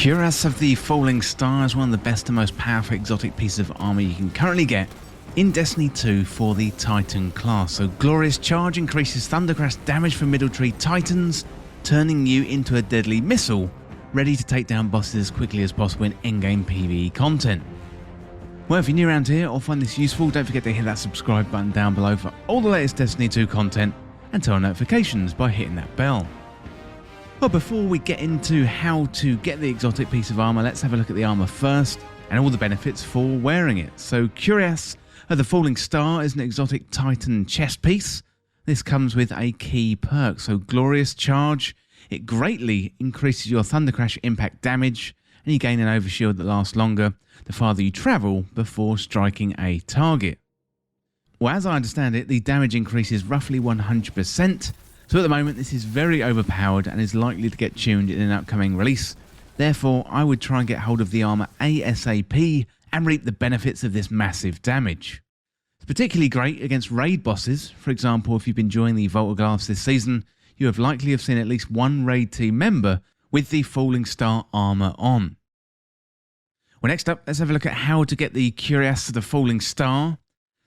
Cuirass of the Falling Star is one of the best and most powerful exotic pieces of armour you can currently get in Destiny 2 for the Titan class. So Glorious Charge increases Thundercrash damage for middle tree Titans, turning you into a deadly missile, ready to take down bosses as quickly as possible in endgame PVE content. Well, if you're new around here or find this useful, don't forget to hit that subscribe button down below for all the latest Destiny 2 content and turn on notifications by hitting that bell. Well, before we get into how to get the exotic piece of armour, let's have a look at the armour first and all the benefits for wearing it. So Cuirass of the Falling Star is an exotic Titan chest piece. This comes with a key perk, so Glorious Charge. It greatly increases your Thundercrash impact damage, and you gain an overshield that lasts longer the farther you travel before striking a target. Well, as I understand it, the damage increases roughly 100%, so at the moment this is very overpowered and is likely to get tuned in an upcoming release. Therefore, I would try and get hold of the armour ASAP and reap the benefits of this massive damage. It's particularly great against raid bosses. For example, if you've been enjoying the Vault of Glass this season, you have likely seen at least one raid team member with the Falling Star armour on. Well, next up, let's have a look at how to get the Cuirass of the Falling Star.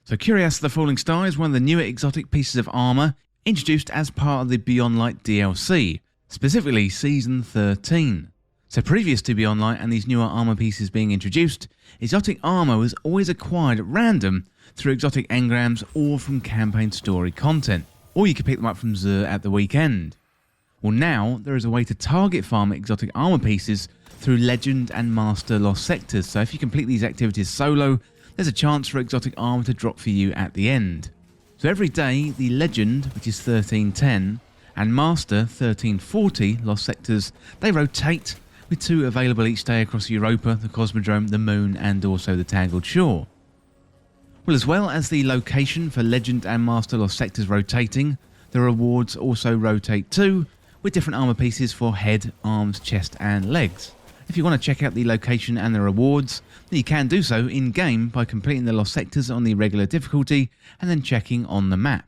So Cuirass of the Falling Star is one of the newer exotic pieces of armour introduced as part of the Beyond Light DLC, specifically Season 13. So previous to Beyond Light and these newer armour pieces being introduced, exotic armour was always acquired at random through exotic engrams or from campaign story content, or you could pick them up from Xur at the weekend. Well, now there is a way to target farm exotic armour pieces through Legend and Master Lost Sectors, so if you complete these activities solo, there's a chance for exotic armour to drop for you at the end. So every day, the Legend, which is 1310, and Master 1340 Lost Sectors, they rotate, with 2 available each day across Europa, the Cosmodrome, the Moon, and also the Tangled Shore. Well, as well as the location for Legend and Master Lost Sectors rotating, the rewards also rotate too, with different armour pieces for head, arms, chest, and legs. If you want to check out the location and the rewards, then you can do so in-game by completing the Lost Sectors on the regular difficulty and then checking on the map.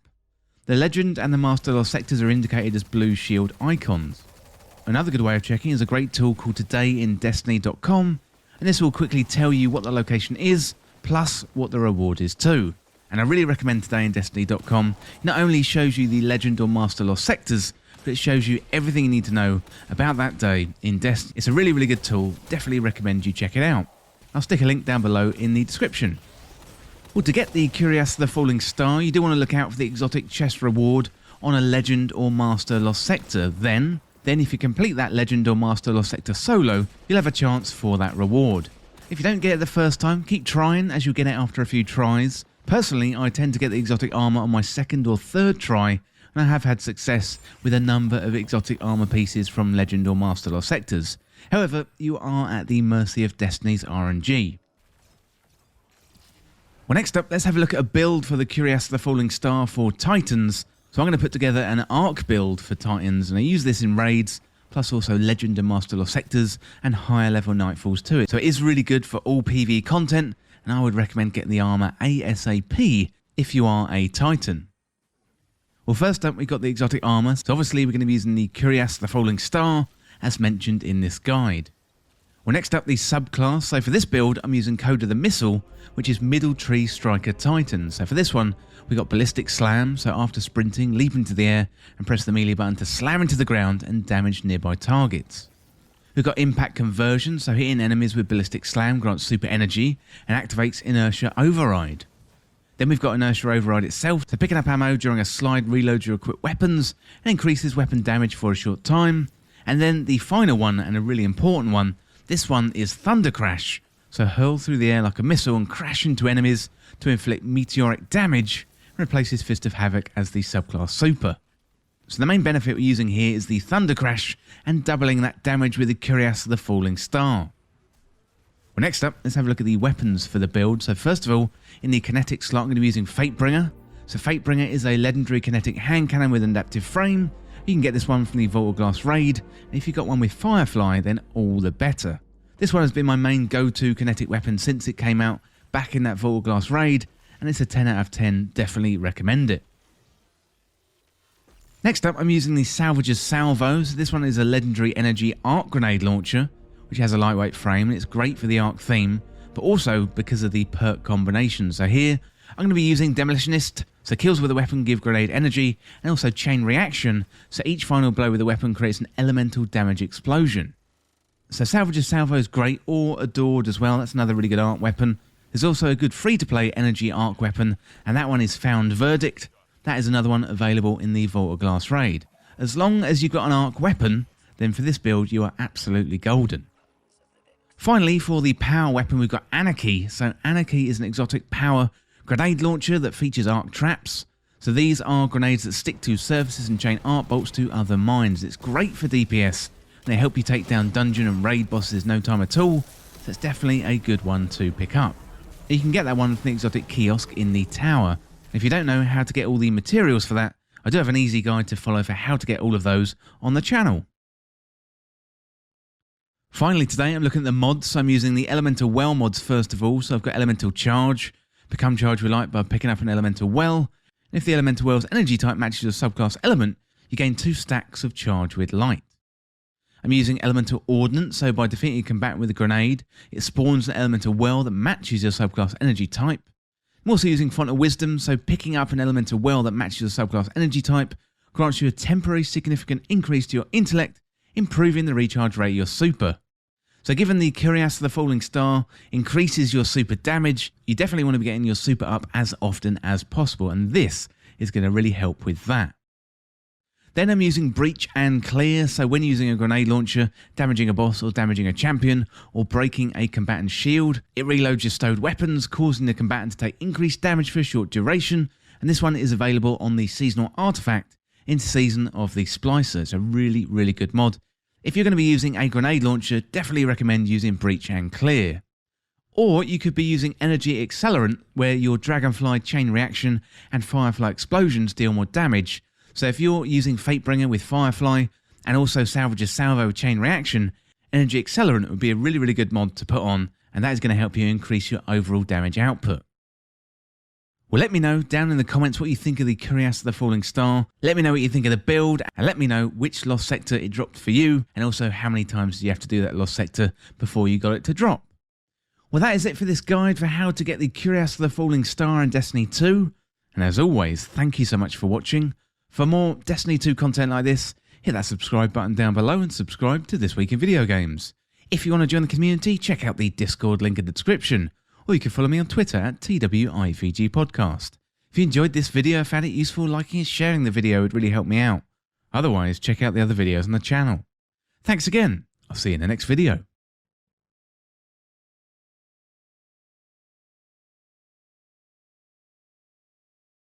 The Legend and the Master Lost Sectors are indicated as blue shield icons. Another good way of checking is a great tool called todayindestiny.com, and this will quickly tell you what the location is, plus what the reward is too. And I really recommend todayindestiny.com. It not only shows you the Legend or Master Lost Sectors, but it shows you everything you need to know about that day in Destiny. It's a really good tool, definitely recommend you check it out. I'll stick a link down below in the description. Well, to get the Cuirass of the Falling Star, you do want to look out for the exotic chest reward on a Legend or Master Lost Sector. Then if you complete that Legend or Master Lost Sector solo, you'll have a chance for that reward. If you don't get it the first time, keep trying as you'll get it after a few tries. Personally, I tend to get the exotic armour on my second or third try, and I have had success with a number of exotic armour pieces from Legend or Master Lost Sectors. However, you are at the mercy of Destiny's RNG. Well, next up, let's have a look at a build for the Cuirass of the Falling Star for Titans. So I'm going to put together an Arc build for Titans, and I use this in raids, plus also Legend and Master Lost Sectors and higher level Nightfalls to it. So it is really good for all PvE content, and I would recommend getting the armour ASAP if you are a Titan. Well, first up, we've got the exotic armour. So obviously we're going to be using the Cuirass of the Falling Star, as mentioned in this guide. Well, next up, the subclass. So for this build, I'm using Code of the Missile, which is Middle Tree Striker Titan. So for this one, we got Ballistic Slam. So after sprinting, leap into the air and press the melee button to slam into the ground and damage nearby targets. We've got Impact Conversion. So hitting enemies with Ballistic Slam grants super energy and activates Inertia Override. Then we've got Inertia Override itself, so picking up ammo during a slide reloads your equipped weapons and increases weapon damage for a short time. And then the final one, and a really important one, this one is Thundercrash. So hurl through the air like a missile and crash into enemies to inflict meteoric damage and replaces Fist of Havoc as the subclass super. So the main benefit we're using here is the Thundercrash and doubling that damage with the Cuirass of the Falling Star. Well, next up, let's have a look at the weapons for the build. So first of all, in the kinetic slot, I'm going to be using Fatebringer. So Fatebringer is a legendary kinetic hand cannon with an adaptive frame. You can get this one from the Vault of Glass raid, and if you've got one with Firefly, then all the better. This one has been my main go-to kinetic weapon since it came out back in that Vault of Glass raid, and it's a 10 out of 10, definitely recommend it. Next up, I'm using the Salvager's Salvo. So this one is a legendary energy arc grenade launcher. which has a lightweight frame and it's great for the Arc theme, but also because of the perk combination. So here, I'm going to be using Demolitionist, so kills with a weapon give grenade energy, and also Chain Reaction, so each final blow with a weapon creates an elemental damage explosion. So Salvage's Salvo is great, or Adored as well, that's another really good Arc weapon. There's also a good free-to-play energy Arc weapon, and that one is Found Verdict. That is another one available in the Vault of Glass raid. As long as you've got an Arc weapon, then for this build you are absolutely golden. Finally, for the power weapon, we've got Anarchy. So Anarchy is an exotic power grenade launcher that features arc traps. So these are grenades that stick to surfaces and chain arc bolts to other mines. It's great for DPS, and they help you take down dungeon and raid bosses in no time at all. So it's definitely a good one to pick up. You can get that one from the exotic kiosk in the tower. If you don't know how to get all the materials for that, I do have an easy guide to follow for how to get all of those on the channel. Finally today I'm looking at the mods, so I'm using the Elemental Well mods first of all. So I've got Elemental Charge, become charged with light by picking up an Elemental Well. And if the Elemental Well's energy type matches your subclass element, you gain 2 stacks of charge with light. I'm using Elemental Ordnance, so by defeating a combatant with a grenade, it spawns an Elemental Well that matches your subclass energy type. I'm also using Font of Wisdom, so picking up an Elemental Well that matches your subclass energy type grants you a temporary significant increase to your intellect, improving the recharge rate of your super. So given the Cuirass of the Falling Star increases your super damage, you definitely want to be getting your super up as often as possible, and this is going to really help with that. Then I'm using Breach and Clear, so when using a grenade launcher, damaging a boss or damaging a champion, or breaking a combatant's shield, it reloads your stowed weapons, causing the combatant to take increased damage for a short duration, and this one is available on the seasonal artifact in Season of the Splicer. It's a really, really good mod. If you're going to be using a grenade launcher, definitely recommend using Breach and Clear. Or you could be using Energy Accelerant, where your Dragonfly Chain Reaction and Firefly Explosions deal more damage. So if you're using Fatebringer with Firefly, and also Salvage's Salvo Chain Reaction, Energy Accelerant would be a really, really good mod to put on, and that is going to help you increase your overall damage output. Well, let me know down in the comments what you think of the Cuirass of the Falling Star. Let me know what you think of the build, and let me know which lost sector it dropped for you, and also how many times you have to do that lost sector before you got it to drop. Well, that is it for this guide for how to get the Cuirass of the Falling Star in Destiny 2. And as always, thank you so much for watching. For more Destiny 2 content like this, hit that subscribe button down below and subscribe to This Week in Video Games. If you want to join the community, check out the Discord link in the description. Or you can follow me on Twitter at TWIVG Podcast. If you enjoyed this video, found it useful, liking and sharing the video would really help me out. Otherwise, check out the other videos on the channel. Thanks again. I'll see you in the next video.